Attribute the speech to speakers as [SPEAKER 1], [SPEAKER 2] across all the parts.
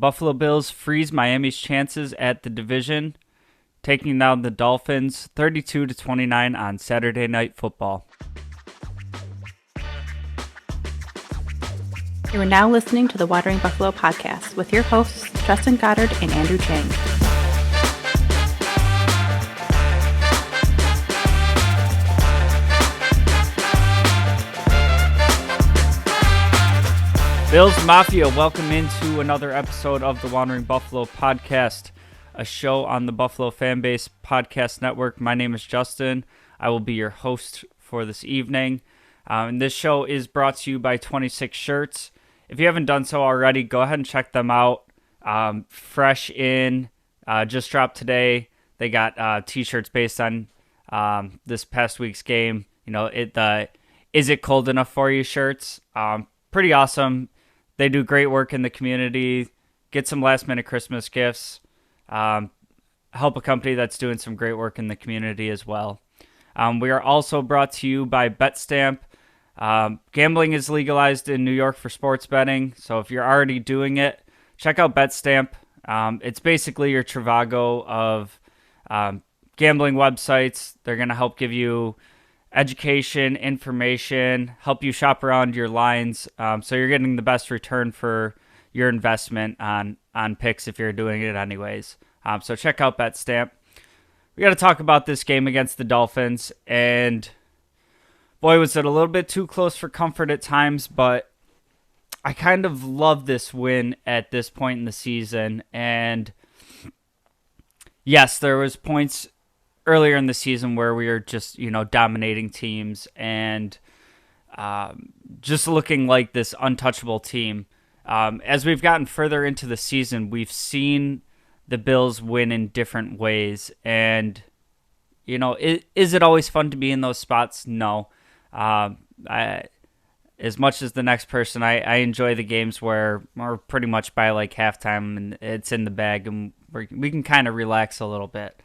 [SPEAKER 1] Buffalo Bills freeze Miami's chances at the division, taking down the Dolphins 32-29 on Saturday Night Football.
[SPEAKER 2] You are now listening to the Watering Buffalo podcast with your hosts, Justin Goddard and Andrew Chang.
[SPEAKER 1] Bills Mafia, welcome into another episode of the Watering Buffalo podcast, a show on the Buffalo FAMBase podcast network. My name is Justin. I will be your host for this evening. And this show is brought to you by 26 Shirts. If you haven't done so already, go ahead and check them out. Fresh in, just dropped today. They got t-shirts based on this past week's game. You know, Is It Cold Enough For You shirts. Pretty awesome. They do great work in the community. Get some last-minute Christmas gifts. Help a company that's doing some great work in the community as well. We are also brought to you by BetStamp. Gambling is legalized in New York for sports betting, so if you're already doing it, check out BetStamp. It's basically your Trivago of gambling websites. They're going to help give you education, information, help you shop around your lines, so you're getting the best return for your investment on picks if you're doing it anyways. So check out BetStamp. We got to talk about this game against the Dolphins, and boy, was it a little bit too close for comfort at times, but I kind of love this win at this point in the season. And yes, there was points earlier in the season where we were just, dominating teams and just looking like this untouchable team. As we've gotten further into the season, we've seen the Bills win in different ways. And, is it always fun to be in those spots? No. As much as the next person, I enjoy the games where we're pretty much by like halftime and it's in the bag and we can kind of relax a little bit.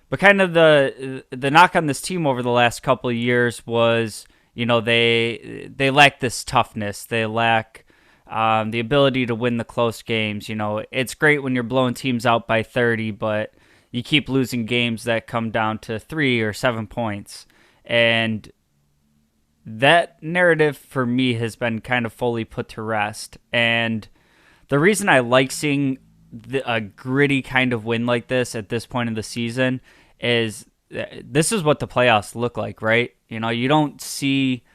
[SPEAKER 1] But kind of the knock on this team over the last couple of years was, they lack this toughness. They lack the ability to win the close games. It's great when you're blowing teams out by 30, but you keep losing games that come down to 3 or 7 points. And that narrative for me has been kind of fully put to rest. And the reason I like seeing a gritty kind of win like this at this point of the season is this is what the playoffs look like, right? You don't see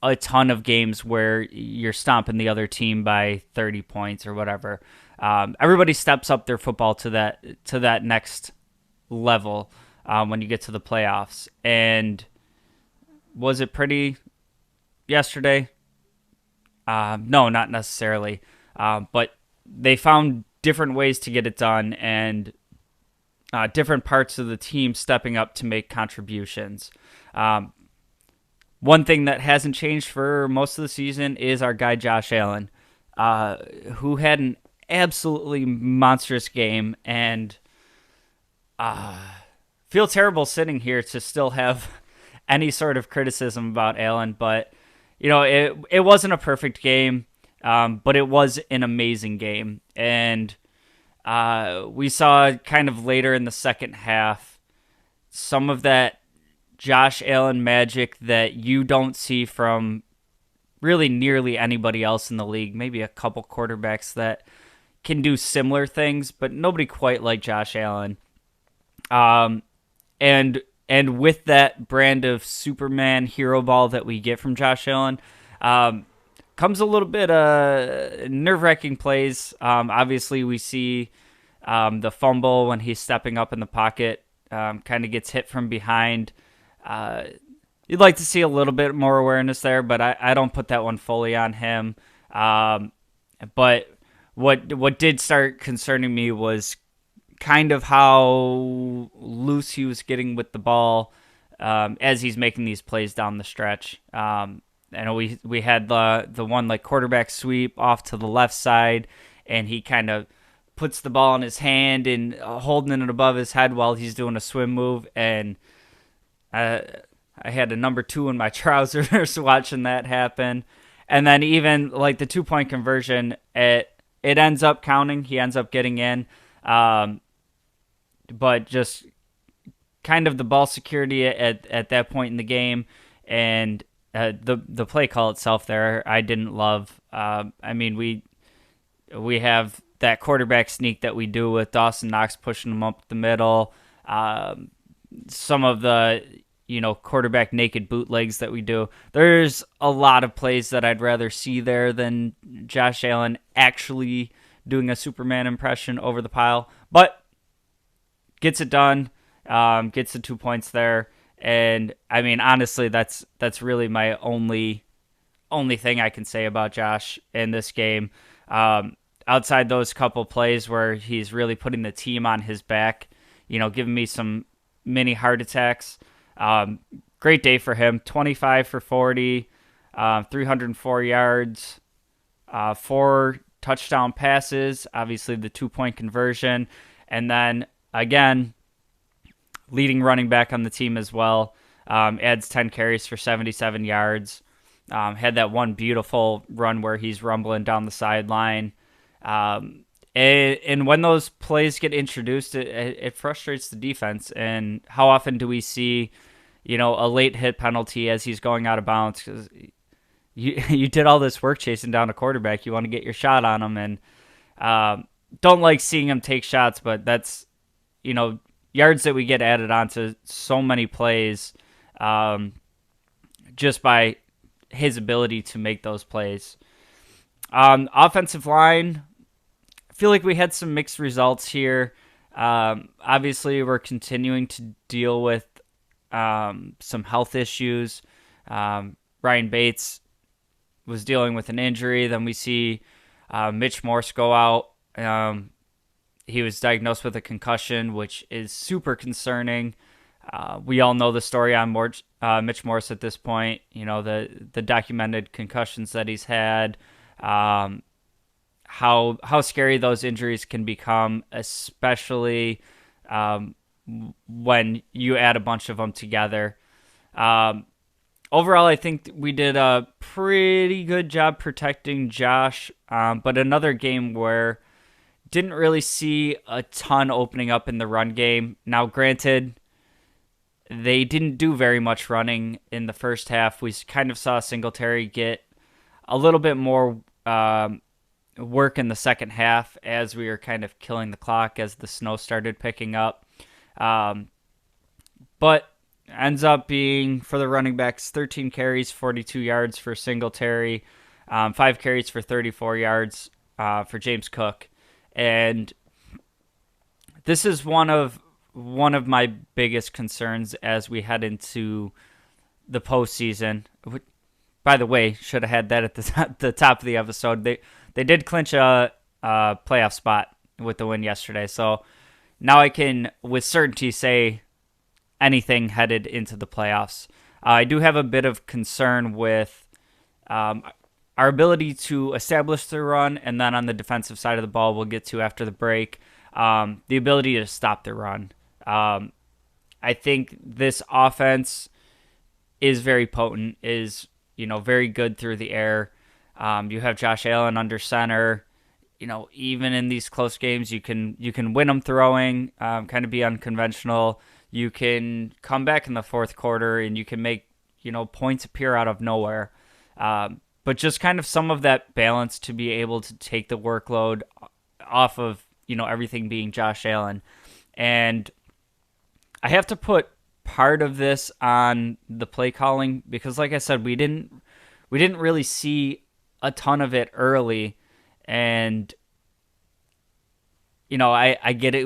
[SPEAKER 1] a ton of games where you're stomping the other team by 30 points or whatever. Everybody steps up their football to that next level when you get to the playoffs. And was it pretty yesterday? No, not necessarily. But they found different ways to get it done and different parts of the team stepping up to make contributions. One thing that hasn't changed for most of the season is our guy Josh Allen, who had an absolutely monstrous game, and feel terrible sitting here to still have any sort of criticism about Allen, but it wasn't a perfect game, but it was an amazing game. And we saw kind of later in the second half some of that Josh Allen magic that you don't see from really nearly anybody else in the league. Maybe a couple quarterbacks that can do similar things, but nobody quite like Josh Allen. And with that brand of Superman hero ball that we get from Josh Allen, comes a little bit nerve-wracking plays. Obviously, we see the fumble when he's stepping up in the pocket, kind of gets hit from behind. You'd like to see a little bit more awareness there, but I don't put that one fully on him. But what did start concerning me was kind of how loose he was getting with the ball as he's making these plays down the stretch. I know we had the one like quarterback sweep off to the left side, and he kind of puts the ball in his hand and holding it above his head while he's doing a swim move. And I had a number 2 in my trousers watching that happen. And then even like the 2-point conversion at it ends up counting. He ends up getting in. But just kind of the ball security at that point in the game, and the play call itself there, I didn't love. I mean, we have that quarterback sneak that we do with Dawson Knox pushing him up the middle. Some of the quarterback naked bootlegs that we do. There's a lot of plays that I'd rather see there than Josh Allen actually doing a Superman impression over the pile, but gets it done, gets the 2 points there, and I mean honestly, that's really my only thing I can say about Josh in this game. Outside those couple plays where he's really putting the team on his back, giving me some mini heart attacks. Great day for him. 25 for 40, 304 yards, 4 touchdown passes, obviously the 2-point conversion, and then again, leading running back on the team as well. Adds 10 carries for 77 yards. Had that one beautiful run where he's rumbling down the sideline. And when those plays get introduced, it frustrates the defense. And how often do we see, a late hit penalty as he's going out of bounds? Because you did all this work chasing down a quarterback. You want to get your shot on him. And don't like seeing him take shots, but that's, yards that we get added onto so many plays just by his ability to make those plays. Offensive line, I feel like we had some mixed results here. Obviously, we're continuing to deal with some health issues. Ryan Bates was dealing with an injury. Then we see Mitch Morse go out. He was diagnosed with a concussion, which is super concerning. We all know the story on Mitch Morse at this point. The documented concussions that he's had, how scary those injuries can become, especially when you add a bunch of them together. Overall, I think we did a pretty good job protecting Josh, but another game where didn't really see a ton opening up in the run game. Now, granted, they didn't do very much running in the first half. We kind of saw Singletary get a little bit more work in the second half as we were kind of killing the clock as the snow started picking up. But ends up being, for the running backs, 13 carries, 42 yards for Singletary, 5 carries for 34 yards for James Cook. And this is one of my biggest concerns as we head into the postseason. By the way, should have had that at the top of the episode. They did clinch a playoff spot with the win yesterday, so now I can with certainty say anything headed into the playoffs. I do have a bit of concern with our ability to establish the run, and then on the defensive side of the ball, we'll get to after the break, the ability to stop the run. I think this offense is very potent, is very good through the air. You have Josh Allen under center. Even in these close games, you can win them throwing, kind of be unconventional. You can come back in the fourth quarter and you can make points appear out of nowhere. But just kind of some of that balance to be able to take the workload off of everything being Josh Allen. And I have to put part of this on the play calling because, like I said, we didn't really see a ton of it early. And I get it.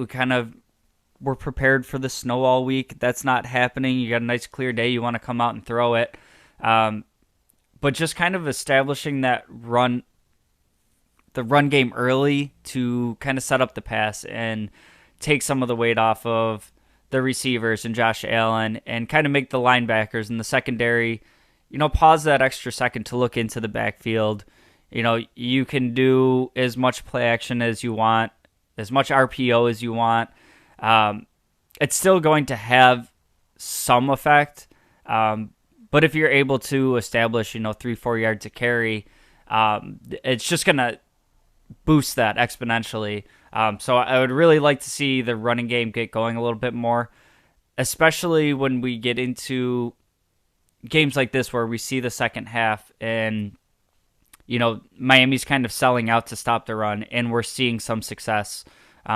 [SPEAKER 1] We're prepared for the snow all week. That's not happening. You got a nice clear day. You want to come out and throw it. But just kind of establishing the run game early to kind of set up the pass and take some of the weight off of the receivers and Josh Allen and kind of make the linebackers and the secondary, pause that extra second to look into the backfield. You can do as much play action as you want, as much RPO as you want. It's still going to have some effect. But if you're able to establish, 3-4 yards a carry, it's just going to boost that exponentially. So I would really like to see the running game get going a little bit more, especially when we get into games like this where we see the second half and Miami's kind of selling out to stop the run, and we're seeing some success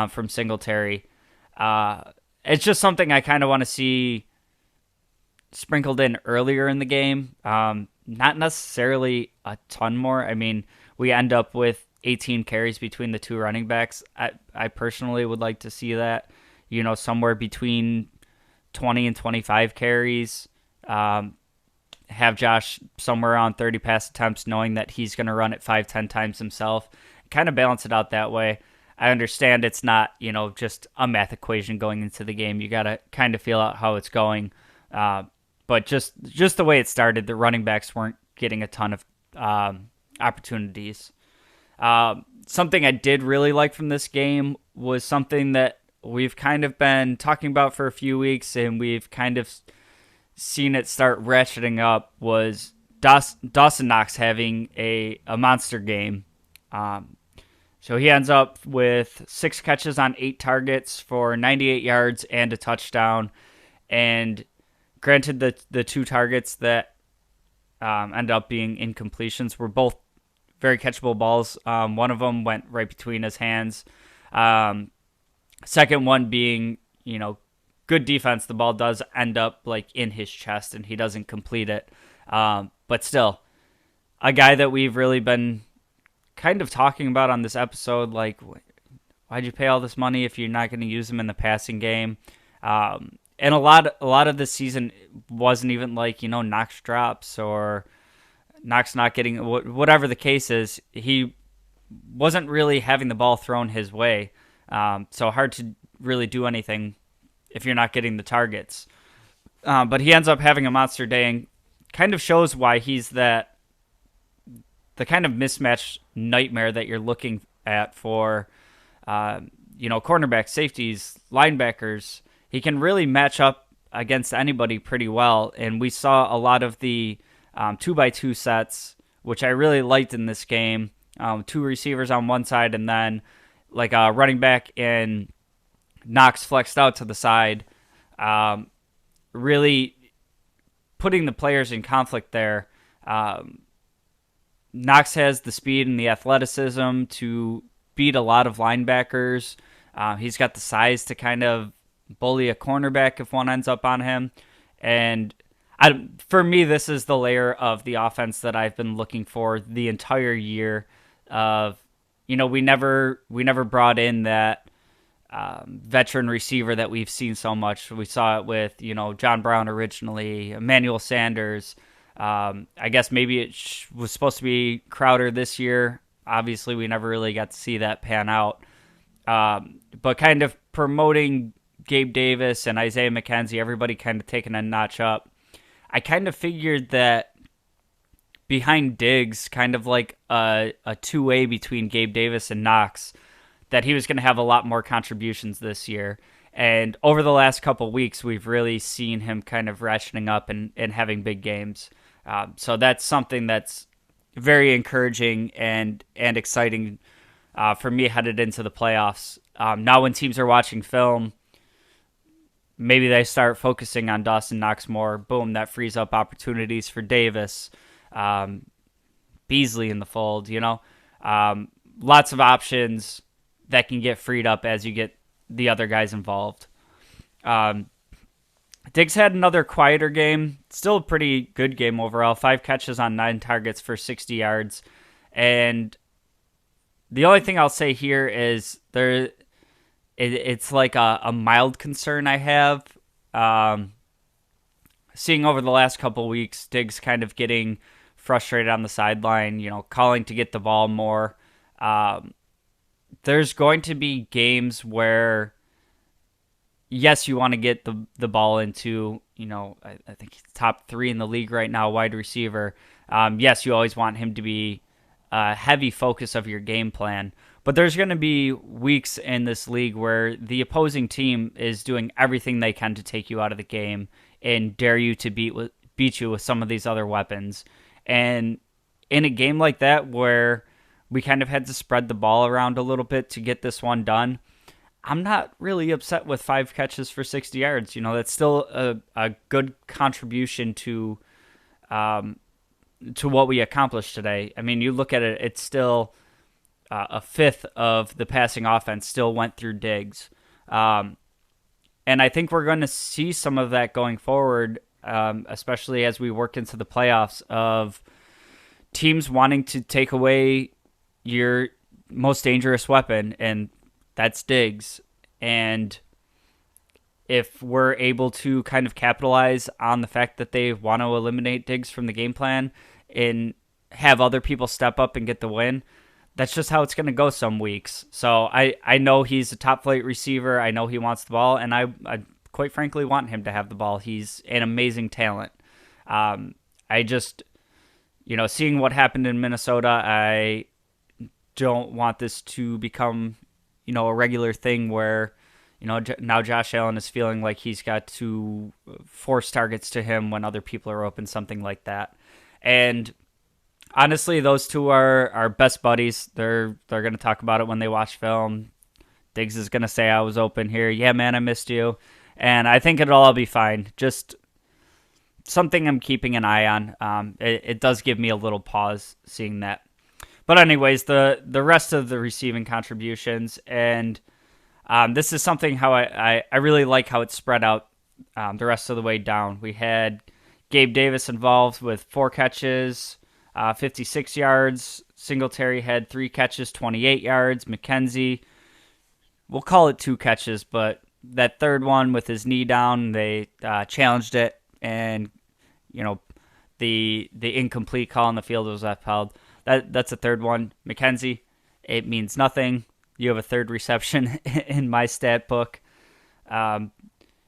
[SPEAKER 1] from Singletary. It's just something I kind of want to see sprinkled in earlier in the game. Not necessarily a ton more. I mean, we end up with 18 carries between the two running backs. I personally would like to see that, somewhere between 20 and 25 carries. Have Josh somewhere around 30 pass attempts, knowing that he's going to run it 5-10 times himself. Kind of balance it out that way. I understand it's not, just a math equation going into the game. You got to kind of feel out how it's going. But just the way it started, the running backs weren't getting a ton of opportunities. Something I did really like from this game was something that we've kind of been talking about for a few weeks, and we've kind of seen it start ratcheting up, was Dawson Knox having a monster game. So he ends up with 6 catches on 8 targets for 98 yards and a touchdown. And granted, the 2 targets that ended up being incompletions were both very catchable balls. One of them went right between his hands. Second one being, good defense. The ball does end up in his chest and he doesn't complete it. But still, a guy that we've really been kind of talking about on this episode, why'd you pay all this money if you're not going to use him in the passing game? And a lot of this season wasn't even Knox drops or Knox not getting, whatever the case is, he wasn't really having the ball thrown his way. So hard to really do anything if you're not getting the targets. But he ends up having a monster day and kind of shows why he's the kind of mismatch nightmare that you're looking at for, cornerbacks, safeties, linebackers. He can really match up against anybody pretty well. And we saw a lot of the 2x2 sets, which I really liked in this game. 2 receivers on one side and then a running back and Knox flexed out to the side. Really putting the players in conflict there. Knox has the speed and the athleticism to beat a lot of linebackers. He's got the size to kind of bully a cornerback if one ends up on him. And for me, this is the layer of the offense that I've been looking for the entire year. We never brought in that veteran receiver that we've seen so much. We saw it with, John Brown originally, Emmanuel Sanders. I guess maybe it was supposed to be Crowder this year. Obviously, we never really got to see that pan out. But kind of promoting Gabe Davis and Isaiah McKenzie, everybody kind of taking a notch up. I kind of figured that behind Diggs, kind of like a two-way between Gabe Davis and Knox, that he was going to have a lot more contributions this year. And over the last couple weeks, we've really seen him kind of ratcheting up and having big games. So that's something that's very encouraging and exciting for me headed into the playoffs. Now when teams are watching film, maybe they start focusing on Dawson Knox more. Boom, that frees up opportunities for Davis, Beasley in the fold, lots of options that can get freed up as you get the other guys involved. Diggs had another quieter game. Still a pretty good game overall. 5 catches on 9 targets for 60 yards. And the only thing I'll say here is it's like a mild concern I have. Seeing over the last couple weeks, Diggs kind of getting frustrated on the sideline, calling to get the ball more. There's going to be games where, yes, you want to get the ball into, I think he's top 3 in the league right now, wide receiver. Yes, you always want him to be a heavy focus of your game plan. But there's going to be weeks in this league where the opposing team is doing everything they can to take you out of the game and dare you to beat you with some of these other weapons. And in a game like that where we kind of had to spread the ball around a little bit to get this one done. I'm not really upset with 5 catches for 60 yards. That's still a good contribution to what we accomplished today. I mean, you look at it, it's still a fifth of the passing offense still went through Diggs. And I think we're going to see some of that going forward, especially as we work into the playoffs, of teams wanting to take away your most dangerous weapon, and that's Diggs. And if we're able to kind of capitalize on the fact that they want to eliminate Diggs from the game plan and have other people step up and get the win, that's just how it's going to go some weeks. So I know he's a top flight receiver. I know he wants the ball, and I quite frankly want him to have the ball. He's an amazing talent. I just, seeing what happened in Minnesota, I don't want this to become, a regular thing where, now Josh Allen is feeling like he's got to force targets to him when other people are open, something like that. And honestly, those two are best buddies. They're going to talk about it when they watch film. Diggs is going to say, I was open here. Yeah, man, I missed you. And I think it'll all be fine. Just something I'm keeping an eye on. It does give me a little pause seeing that. But anyways, the rest of the receiving contributions, and this is something how I really like how it's spread out the rest of the way down. We had Gabe Davis involved with 4 catches, 56 yards. Singletary had 3 catches, 28 yards. McKenzie, we'll call it 2 catches, but that third one with his knee down, they challenged it, and the incomplete call on the field was upheld. That's a third one. McKenzie, it means nothing. You have a third reception in my stat book. And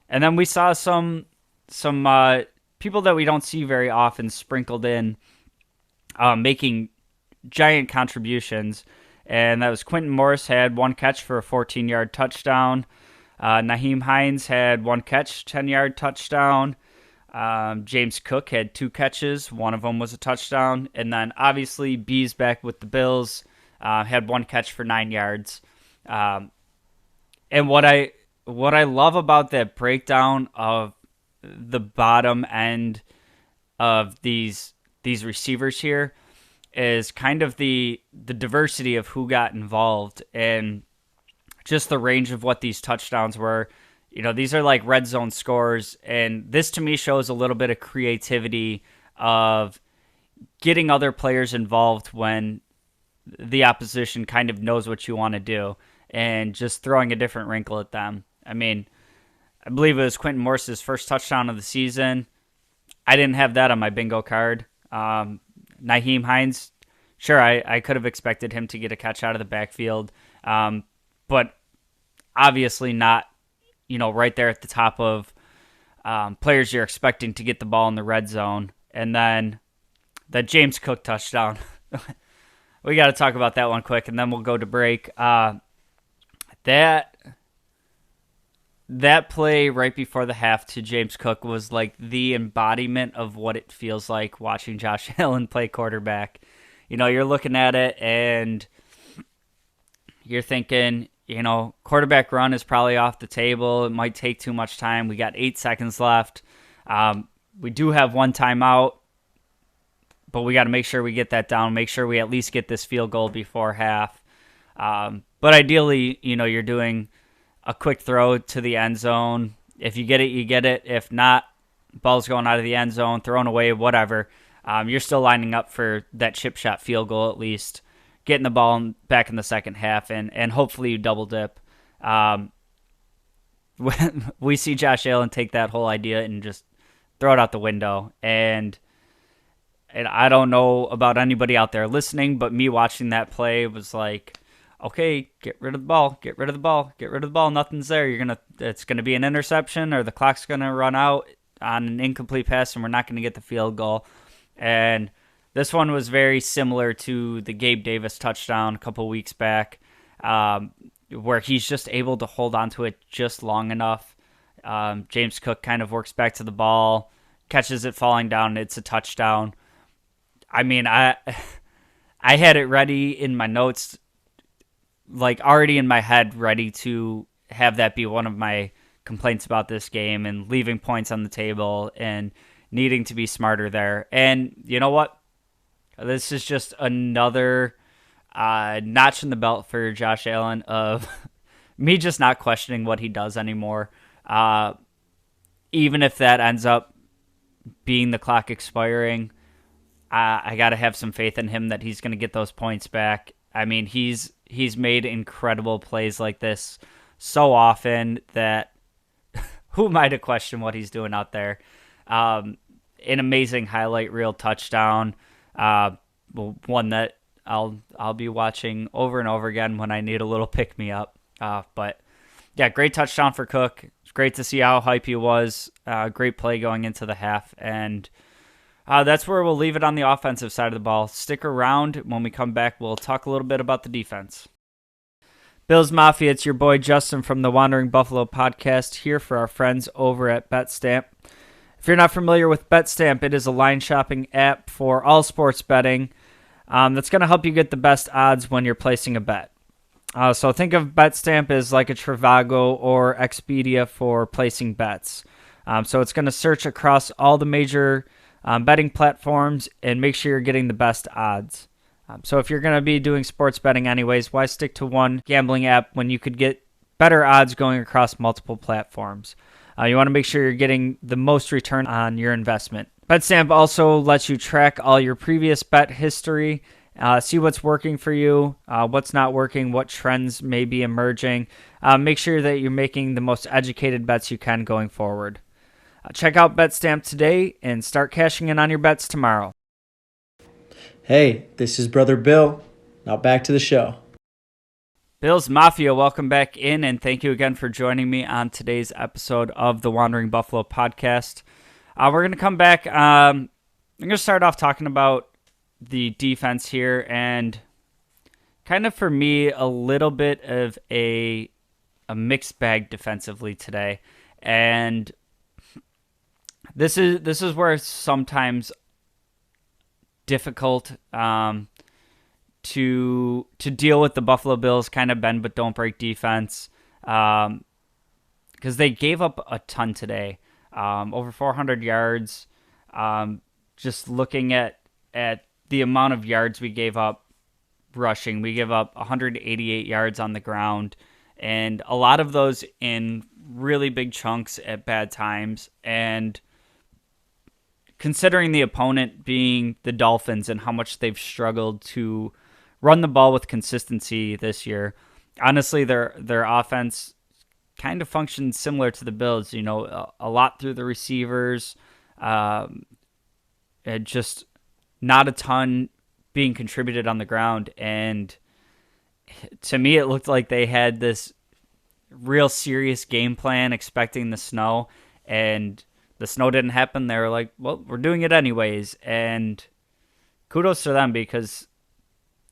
[SPEAKER 1] then we saw some people that we don't see very often sprinkled in, making giant contributions. And that was Quentin Morris had 1 catch for a 14-yard touchdown. Nyheim Hines had 1 catch, 10-yard touchdown. James Cook had 2 catches. One of them was a touchdown. And then obviously B's back with the Bills, had 1 catch for 9 yards. And what I love about that breakdown of the bottom end of these receivers here is kind of the diversity of who got involved and just the range of what these touchdowns were. These are like red zone scores, and this to me shows a little bit of creativity of getting other players involved when the opposition kind of knows what you want to do and just throwing a different wrinkle at them. I mean, I believe it was Quentin Morris' first touchdown of the season. I didn't have that on my bingo card. Nyheim Hines, sure, I could have expected him to get a catch out of the backfield, but obviously not, right there at the top of players you're expecting to get the ball in the red zone. And then the James Cook touchdown. We got to talk about that one quick, and then we'll go to break. That play right before the half to James Cook was like the embodiment of what it feels like watching Josh Allen play quarterback. You're looking at it, and you're thinking, quarterback run is probably off the table. It might take too much time. We got 8 seconds left. We do have 1 timeout, but we got to make sure we get that down, make sure we at least get this field goal before half. But ideally, you're doing a quick throw to the end zone. If you get it, you get it. If not, ball's going out of the end zone, thrown away, whatever. You're still lining up for that chip shot field goal at least, getting the ball back in the second half, and hopefully you double dip. We see Josh Allen take that whole idea and just throw it out the window. And I don't know about anybody out there listening, but me watching that play was like, okay, get rid of the ball, get rid of the ball, get rid of the ball. Nothing's there. It's gonna be an interception, or the clock's gonna run out on an incomplete pass, and we're not gonna get the field goal. And this one was very similar to the Gabe Davis touchdown a couple weeks back, where he's just able to hold on to it just long enough. James Cook kind of works back to the ball, catches it falling down, and it's a touchdown. I mean, I I had it ready in my notes, like already in my head, ready to have that be one of my complaints about this game and leaving points on the table and needing to be smarter there. And you know what? This is just another notch in the belt for Josh Allen of me just not questioning what he does anymore. Even if that ends up being the clock expiring, I got to have some faith in him that he's going to get those points back. I mean, he's made incredible plays like this so often that who am I to question what he's doing out there? An amazing highlight reel touchdown, one that I'll be watching over and over again when I need a little pick me up. But yeah, great touchdown for Cook. It's great to see how hype he was. Great play going into the half, and that's where we'll leave it on the offensive side of the ball. Stick around. When we come back, we'll talk a little bit about the defense. Bills Mafia, it's your boy Justin from the Wandering Buffalo podcast here for our friends over at BetStamp. If you're not familiar with BetStamp, it is a line shopping app for all sports betting that's going to help you get the best odds when you're placing a bet. So think of BetStamp as like a Trivago or Expedia for placing bets. So it's going to search across all the major betting platforms and make sure you're getting the best odds. So if you're going to be doing sports betting anyways, why stick to one gambling app when you could get better odds going across multiple platforms? You want to make sure you're getting the most return on your investment. BetStamp also lets you track all your previous bet history, see what's working for you, what's not working, what trends may be emerging. Make sure that you're making the most educated bets you can going forward. Check out BetStamp today and start cashing in on your bets tomorrow.
[SPEAKER 3] Hey, this is Brother Bill. Now back to the show.
[SPEAKER 1] Bills Mafia, welcome back in, and thank you again for joining me on today's episode of the Wandering Buffalo podcast. We're going to come back. I'm going to start off talking about the defense here, and kind of for me, a little bit of a mixed bag defensively today. And this is where it's sometimes difficult to deal with the Buffalo Bills kind of bend but don't break defense, because they gave up a ton today, over 400 yards. Just looking at the amount of yards we gave up rushing, we gave up 188 yards on the ground, and a lot of those in really big chunks at bad times. And considering the opponent being the Dolphins and how much they've struggled to run the ball with consistency this year, honestly, their offense kind of functions similar to the Bills. You know, a lot through the receivers, and just not a ton being contributed on the ground. And to me, it looked like they had this real serious game plan expecting the snow, and the snow didn't happen. They were like, well, we're doing it anyways. And kudos to them, because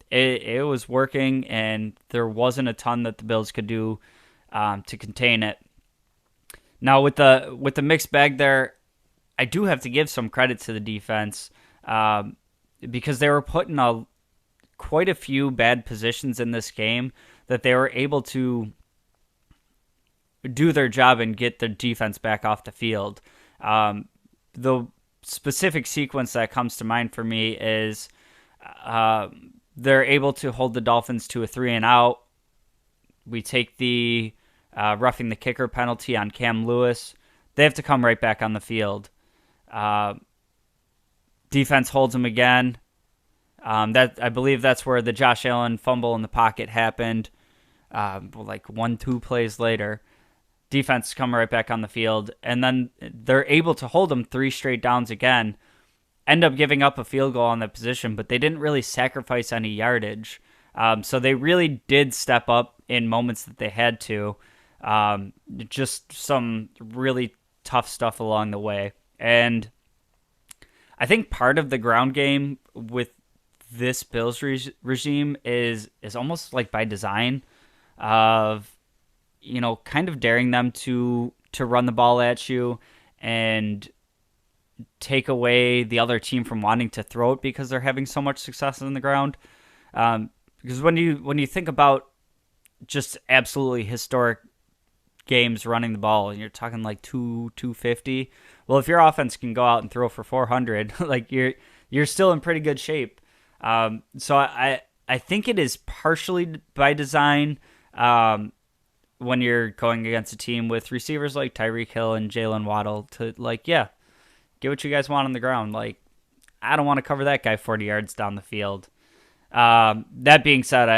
[SPEAKER 1] it was working, and there wasn't a ton that the Bills could do to contain it. Now, with the mixed bag there, I do have to give some credit to the defense, because they were put in quite a few bad positions in this game that they were able to do their job and get the defense back off the field. The specific sequence that comes to mind for me is they're able to hold the Dolphins to a 3-and-out. We take the roughing the kicker penalty on Cam Lewis. They have to come right back on the field. Defense holds them again. I believe that's where the Josh Allen fumble in the pocket happened. Like 1-2 plays later, defense come right back on the field, and then they're able to hold them 3 straight downs again. End up giving up a field goal on that position, but they didn't really sacrifice any yardage. So they really did step up in moments that they had to. Just some really tough stuff along the way. And I think part of the ground game with this Bills regime is almost like by design, of, you know, kind of daring them to run the ball at you and take away the other team from wanting to throw it because they're having so much success on the ground. Because when you think about just absolutely historic games running the ball, and you're talking like 250. Well, if your offense can go out and throw for 400, like you're still in pretty good shape. So I think it is partially by design. When you're going against a team with receivers like Tyreek Hill and Jalen Waddle to get what you guys want on the ground. Like, I don't want to cover that guy 40 yards down the field. That being said,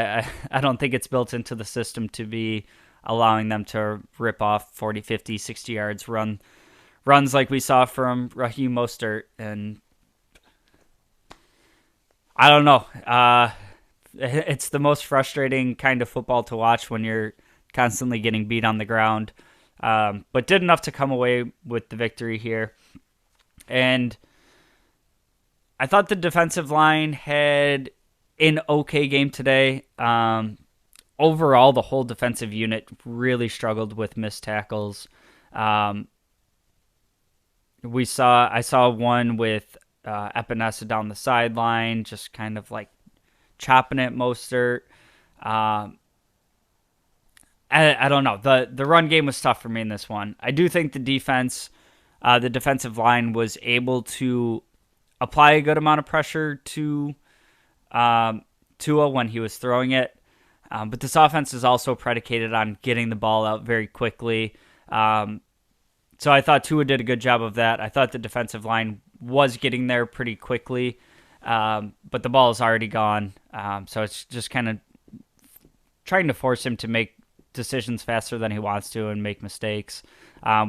[SPEAKER 1] I don't think it's built into the system to be allowing them to rip off 40, 50, 60 yards runs like we saw from Raheem Mostert. And I don't know. It's the most frustrating kind of football to watch when you're constantly getting beat on the ground. But did enough to come away with the victory here. And I thought the defensive line had an okay game today. Overall, the whole defensive unit really struggled with missed tackles. I saw one with Epinesa down the sideline, just kind of like chopping at Mostert. I don't know. The run game was tough for me in this one. I do think the defensive line was able to apply a good amount of pressure to Tua when he was throwing it. But this offense is also predicated on getting the ball out very quickly. So I thought Tua did a good job of that. I thought the defensive line was getting there pretty quickly, but the ball is already gone. So it's just kind of trying to force him to make decisions faster than he wants to and make mistakes.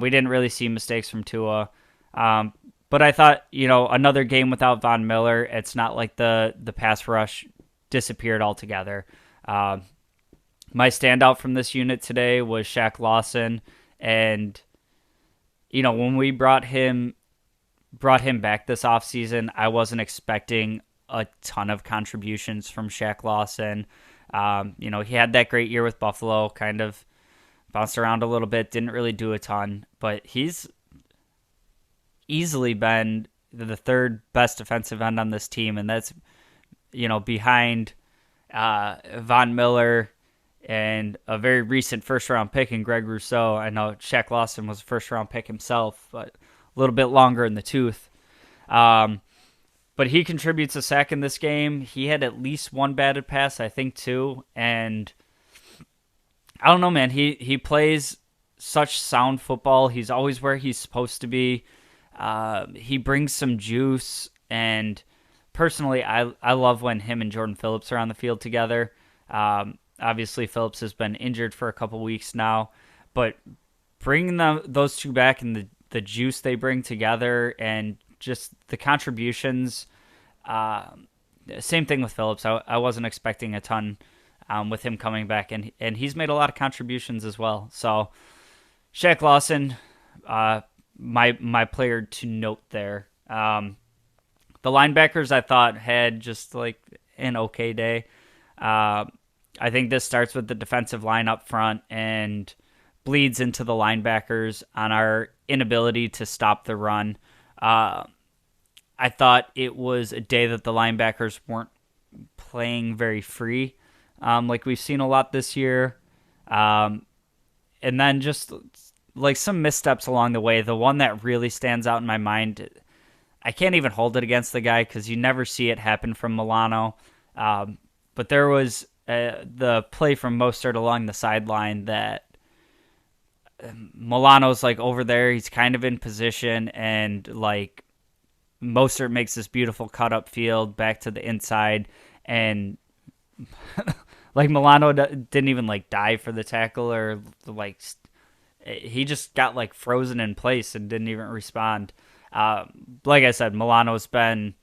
[SPEAKER 1] We didn't really see mistakes from Tua. But I thought, another game without Von Miller, it's not like the pass rush disappeared altogether. My standout from this unit today was Shaq Lawson. And, when we brought him back this offseason, I wasn't expecting a ton of contributions from Shaq Lawson. He had that great year with Buffalo, kind of bounced around a little bit, didn't really do a ton, but he's easily been the third best defensive end on this team, and that's, behind Von Miller and a very recent first-round pick in Greg Rousseau. I know Shaq Lawson was a first-round pick himself, but a little bit longer in the tooth. But he contributes a sack in this game. He had at least one batted pass, I think, two. And I don't know, man. He plays such sound football. He's always where he's supposed to be. He brings some juice. And personally, I love when him and Jordan Phillips are on the field together. Obviously, Phillips has been injured for a couple weeks now. But bringing those two back and the juice they bring together and just the contributions, same thing with Phillips. I wasn't expecting a ton with him coming back, and he's made a lot of contributions as well. So Shaq Lawson, my player to note there. The linebackers I thought had just like an okay day. I think this starts with the defensive line up front and bleeds into the linebackers on our inability to stop the run. I thought it was a day that the linebackers weren't playing very free, like we've seen a lot this year. And then just like some missteps along the way. The one that really stands out in my mind, I can't even hold it against the guy because you never see it happen from Milano. But there was the play from Mostert along the sideline that Milano's like over there. He's kind of in position, and like Mostert makes this beautiful cut up field back to the inside, and like Milano didn't even like dive for the tackle or like he just got like frozen in place and didn't even respond. Like I said, Milano's been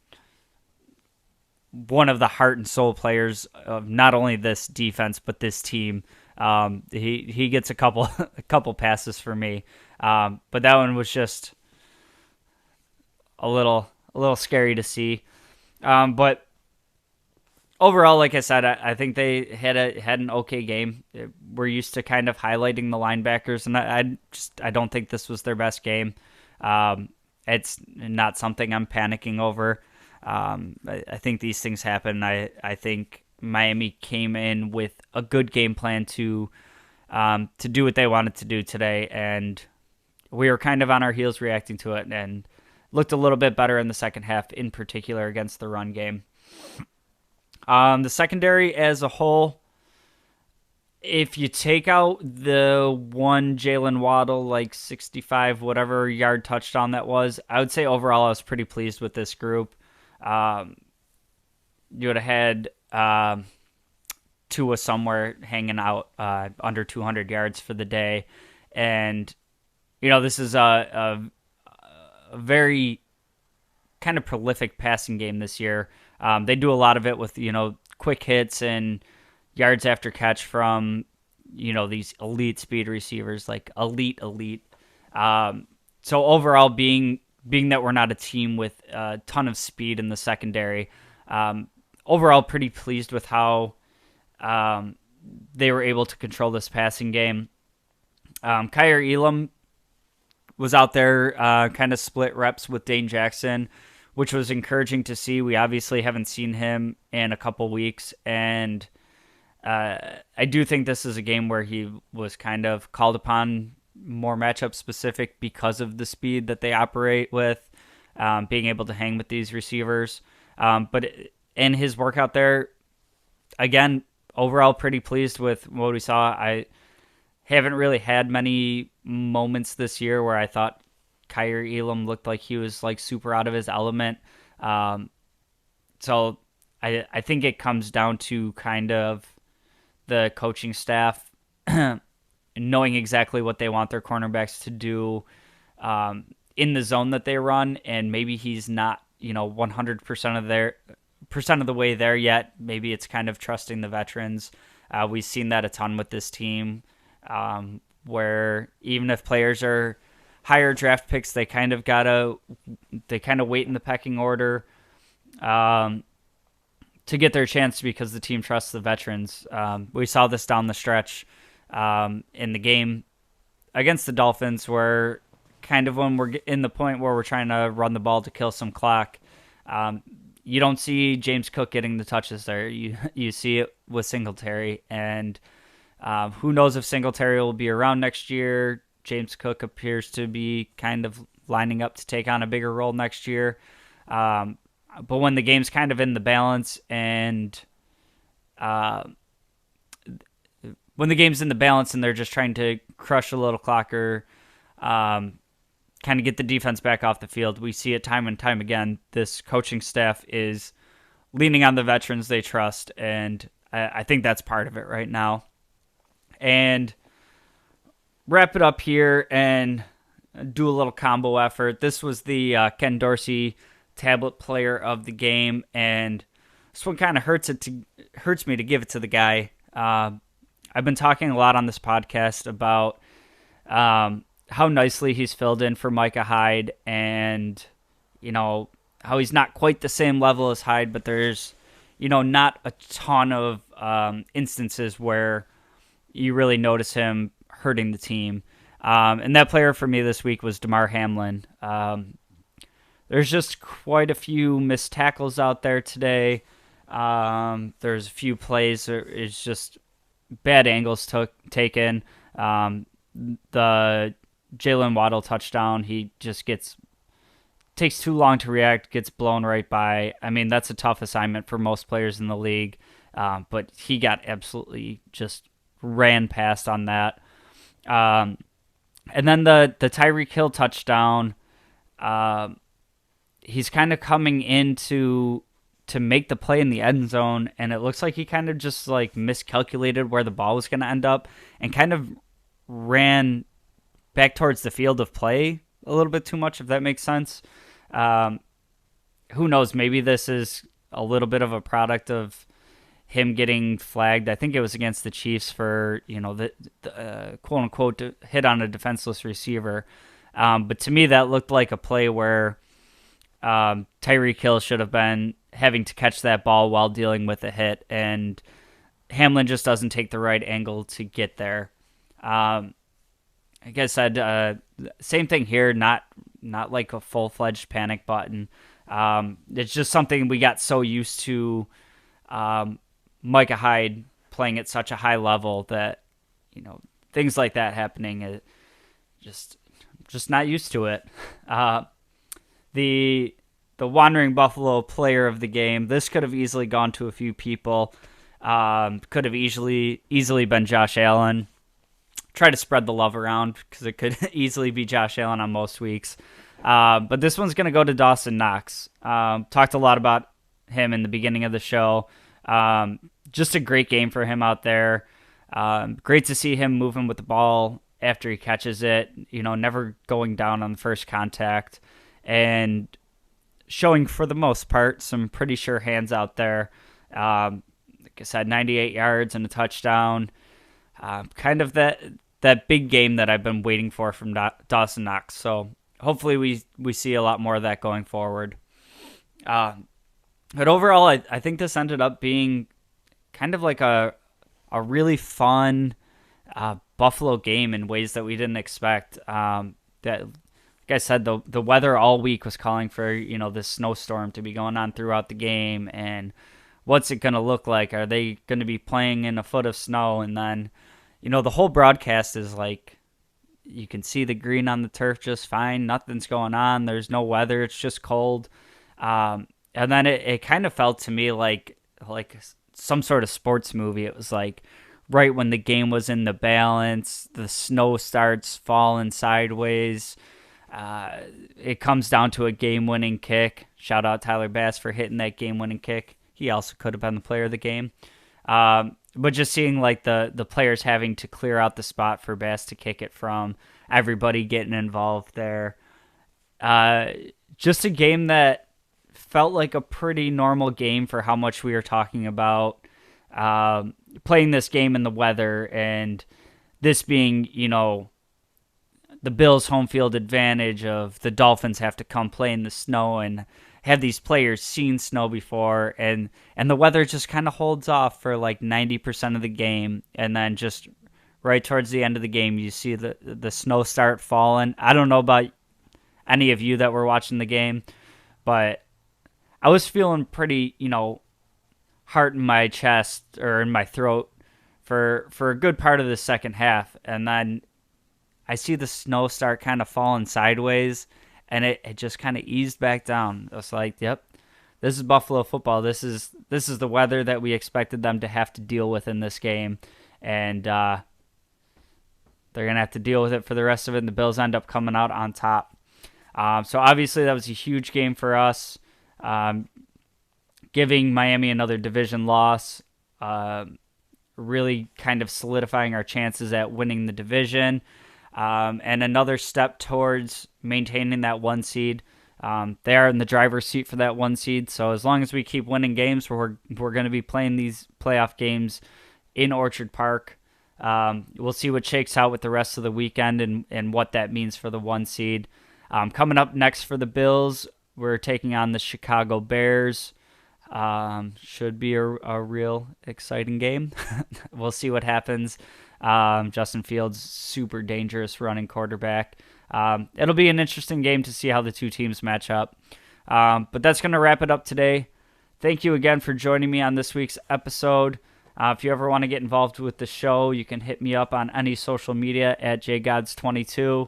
[SPEAKER 1] one of the heart and soul players of not only this defense but this team. He gets a couple passes for me, but that one was just a little scary to see. But overall, like I said, I think they had an okay game. We're used to kind of highlighting the linebackers, and I don't think this was their best game. It's not something I'm panicking over. I think these things happen. I think Miami came in with a good game plan to do what they wanted to do today, and we were kind of on our heels reacting to it, and looked a little bit better in the second half, in particular against the run game. The secondary as a whole, if you take out the one Jalen Waddle, like 65 whatever yard touchdown that was, I would say overall I was pretty pleased with this group. You would have had Tua somewhere hanging out under 200 yards for the day. And, this is a very kind of prolific passing game this year. They do a lot of it with, quick hits and yards after catch from, these elite speed receivers, like elite. So overall, being that we're not a team with a ton of speed in the secondary, overall pretty pleased with how they were able to control this passing game. Kyer Elam was out there kind of split reps with Dane Jackson, which was encouraging to see. We obviously haven't seen him in a couple weeks, and I do think this is a game where he was kind of called upon more matchup specific because of the speed that they operate with, being able to hang with these receivers. But in his work out there, again, overall pretty pleased with what we saw. I haven't really had many moments this year where I thought Kyer Elam looked like he was like super out of his element. So I think it comes down to kind of the coaching staff knowing exactly what they want their cornerbacks to do in the zone that they run, and maybe he's not 100% of the way there yet. Maybe it's kind of trusting the veterans. We've seen that a ton with this team, where even if players are higher draft picks, they kind of wait in the pecking order to get their chance because the team trusts the veterans. We saw this down the stretch in the game against the Dolphins, where kind of when we're in the point where we're trying to run the ball to kill some clock, you don't see James Cook getting the touches there. You see it with Singletary, and who knows if Singletary will be around next year. James Cook appears to be kind of lining up to take on a bigger role next year. But when the game's kind of in the balance and when the game's in the balance and they're just trying to crush a little clock or kind of get the defense back off the field, we see it time and time again. This coaching staff is leaning on the veterans they trust, and I think that's part of it right now. And wrap it up here and do a little combo effort. This was the Ken Dorsey tablet player of the game, and this one kind of hurts me to give it to the guy. I've been talking a lot on this podcast about how nicely he's filled in for Micah Hyde, and how he's not quite the same level as Hyde, but there's not a ton of instances where you really notice him hurting the team. And that player for me this week was Damar Hamlin. There's just quite a few missed tackles out there today. There's a few plays where it's just bad angles taken. The Jalen Waddle touchdown, he just takes too long to react, gets blown right by. I mean, that's a tough assignment for most players in the league, but he got absolutely just ran past on that. And then the Tyreek Hill touchdown, he's kind of coming in to make the play in the end zone, and it looks like he kind of just like miscalculated where the ball was going to end up and kind of ran back towards the field of play a little bit too much, if that makes sense. Who knows? Maybe this is a little bit of a product of him getting flagged. I think it was against the Chiefs for, the quote unquote hit on a defenseless receiver. But to me, that looked like a play where Tyreek Hill should have been having to catch that ball while dealing with a hit, and Hamlin just doesn't take the right angle to get there. Like I said, same thing here, not like a full-fledged panic button. It's just something we got so used to Micah Hyde playing at such a high level that, things like that happening, just not used to it. The Wandering Buffalo player of the game, this could have easily gone to a few people. Could have easily been Josh Allen. Try to spread the love around because it could easily be Josh Allen on most weeks. But this one's going to go to Dawson Knox. Talked a lot about him in the beginning of the show. Just a great game for him out there. Great to see him moving with the ball after he catches it, never going down on the first contact, and showing, for the most part, some pretty sure hands out there. Like I said, 98 yards and a touchdown. Kind of that big game that I've been waiting for from Dawson Knox. So hopefully we see a lot more of that going forward. But overall, I think this ended up being kind of like a really fun Buffalo game in ways that we didn't expect. Like I said, the weather all week was calling for this snowstorm to be going on throughout the game, and what's it going to look like? Are they going to be playing in a foot of snow? And then, the whole broadcast is like, you can see the green on the turf just fine. Nothing's going on. There's no weather. It's just cold. And then it kind of felt to me like some sort of sports movie. It was like right when the game was in the balance, the snow starts falling sideways. It comes down to a game-winning kick. Shout out Tyler Bass for hitting that game-winning kick. He also could have been the player of the game. But just seeing like the players having to clear out the spot for Bass to kick it from, everybody getting involved there. Just a game that felt like a pretty normal game for how much we were talking about playing this game in the weather, and this being, the Bills' home field advantage of the Dolphins have to come play in the snow and have these players seen snow before, and the weather just kind of holds off for like 90% of the game, and then just right towards the end of the game, you see the snow start falling. I don't know about any of you that were watching the game, but I was feeling pretty, heart in my chest or in my throat for a good part of the second half, and then I see the snow start kind of falling sideways, and it just kind of eased back down. I was like, yep, this is Buffalo football. This is the weather that we expected them to have to deal with in this game, and they're going to have to deal with it for the rest of it, and the Bills end up coming out on top. So obviously that was a huge game for us, giving Miami another division loss, really kind of solidifying our chances at winning the division. And another step towards maintaining that 1 seed. They are in the driver's seat for that 1 seed. So as long as we keep winning games, we're going to be playing these playoff games in Orchard Park. We'll see what shakes out with the rest of the weekend and what that means for the 1 seed. Coming up next for the Bills, we're taking on the Chicago Bears. Should be a real exciting game. We'll see what happens. Justin Fields, super dangerous running quarterback. It'll be an interesting game to see how the two teams match up. But that's going to wrap it up today. Thank you again for joining me on this week's episode. If you ever want to get involved with the show, you can hit me up on any social media at jgods22.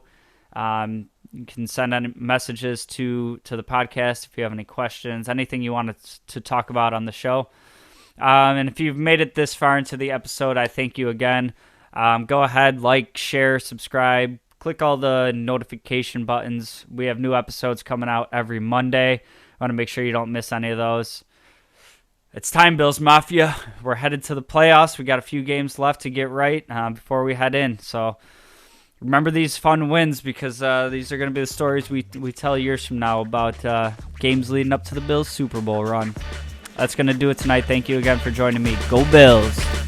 [SPEAKER 1] You can send any messages to the podcast if you have any questions, anything you want to talk about on the show. And if you've made it this far into the episode, I thank you again. Go ahead, like, share, subscribe, click all the notification buttons. We have new episodes coming out every Monday. I want to make sure you don't miss any of those. It's time, Bills Mafia. We're headed to the playoffs. We got a few games left to get right before we head in. So remember these fun wins, because these are going to be the stories we tell years from now about games leading up to the Bills Super Bowl run. That's going to do it tonight. Thank you again for joining me. Go Bills!